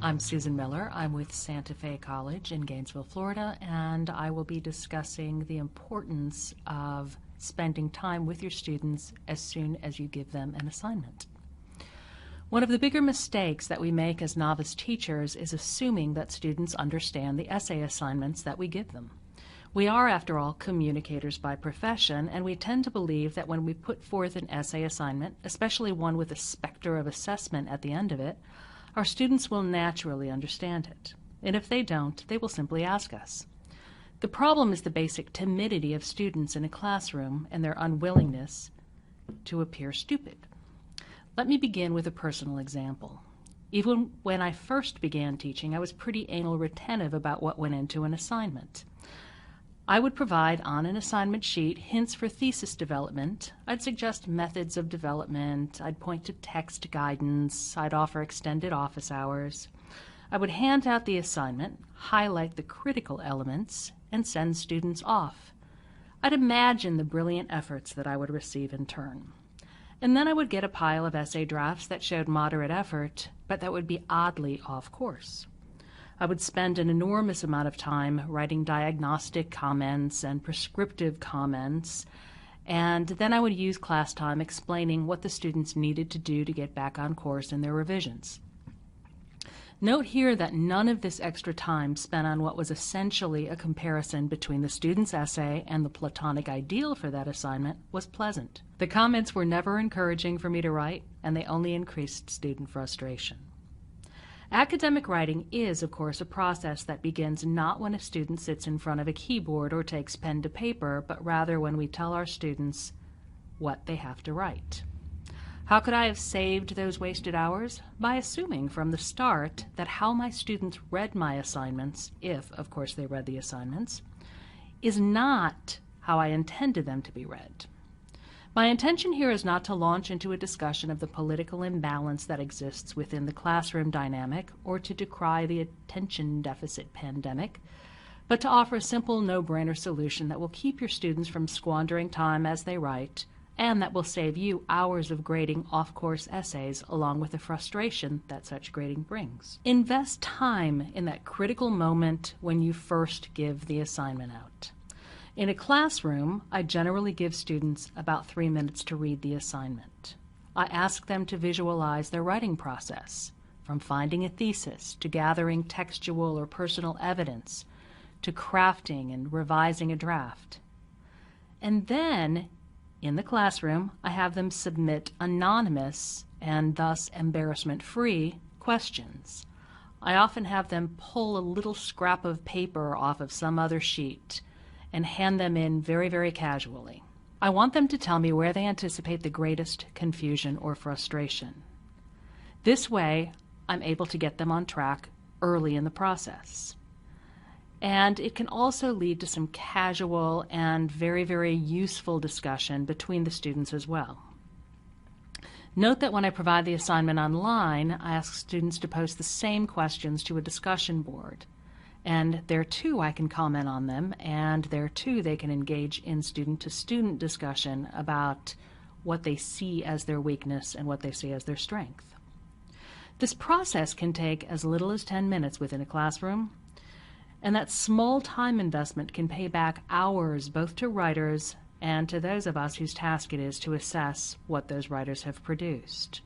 I'm Susan Miller. I'm with Santa Fe College in Gainesville, Florida, and I will be discussing the importance of spending time with your students as soon as you give them an assignment. One of the bigger mistakes that we make as novice teachers is assuming that students understand the essay assignments that we give them. We are, after all, communicators by profession, and we tend to believe that when we put forth an essay assignment, especially one with a specter of assessment at the end of it, our students will naturally understand it. And if they don't, they will simply ask us. The problem is the basic timidity of students in a classroom and their unwillingness to appear stupid. Let me begin with a personal example. Even when I first began teaching, I was pretty anal retentive about what went into an assignment. I would provide on an assignment sheet hints for thesis development. I'd suggest methods of development. I'd point to text guidance. I'd offer extended office hours. I would hand out the assignment, highlight the critical elements, and send students off. I'd imagine the brilliant efforts that I would receive in turn. And then I would get a pile of essay drafts that showed moderate effort, but that would be oddly off course. I would spend an enormous amount of time writing diagnostic comments and prescriptive comments, and then I would use class time explaining what the students needed to do to get back on course in their revisions. Note here that none of this extra time spent on what was essentially a comparison between the student's essay and the Platonic ideal for that assignment was pleasant. The comments were never encouraging for me to write, and they only increased student frustration. Academic writing is, of course, a process that begins not when a student sits in front of a keyboard or takes pen to paper, but rather when we tell our students what they have to write. How could I have saved those wasted hours? By assuming from the start that how my students read my assignments, if, of course, they read the assignments, is not how I intended them to be read. My intention here is not to launch into a discussion of the political imbalance that exists within the classroom dynamic or to decry the attention deficit pandemic, but to offer a simple no-brainer solution that will keep your students from squandering time as they write and that will save you hours of grading off-course essays along with the frustration that such grading brings. Invest time in that critical moment when you first give the assignment out. In a classroom, I generally give students about 3 minutes to read the assignment. I ask them to visualize their writing process, from finding a thesis to gathering textual or personal evidence to crafting and revising a draft. And then, in the classroom, I have them submit anonymous and thus embarrassment-free questions. I often have them pull a little scrap of paper off of some other sheet and hand them in very, very casually. I want them to tell me where they anticipate the greatest confusion or frustration. This way, I'm able to get them on track early in the process. And it can also lead to some casual and very, very useful discussion between the students as well. Note that when I provide the assignment online, I ask students to post the same questions to a discussion board. And there too I can comment on them, and there too they can engage in student-to-student discussion about what they see as their weakness and what they see as their strength. This process can take as little as 10 minutes within a classroom, and that small time investment can pay back hours both to writers and to those of us whose task it is to assess what those writers have produced.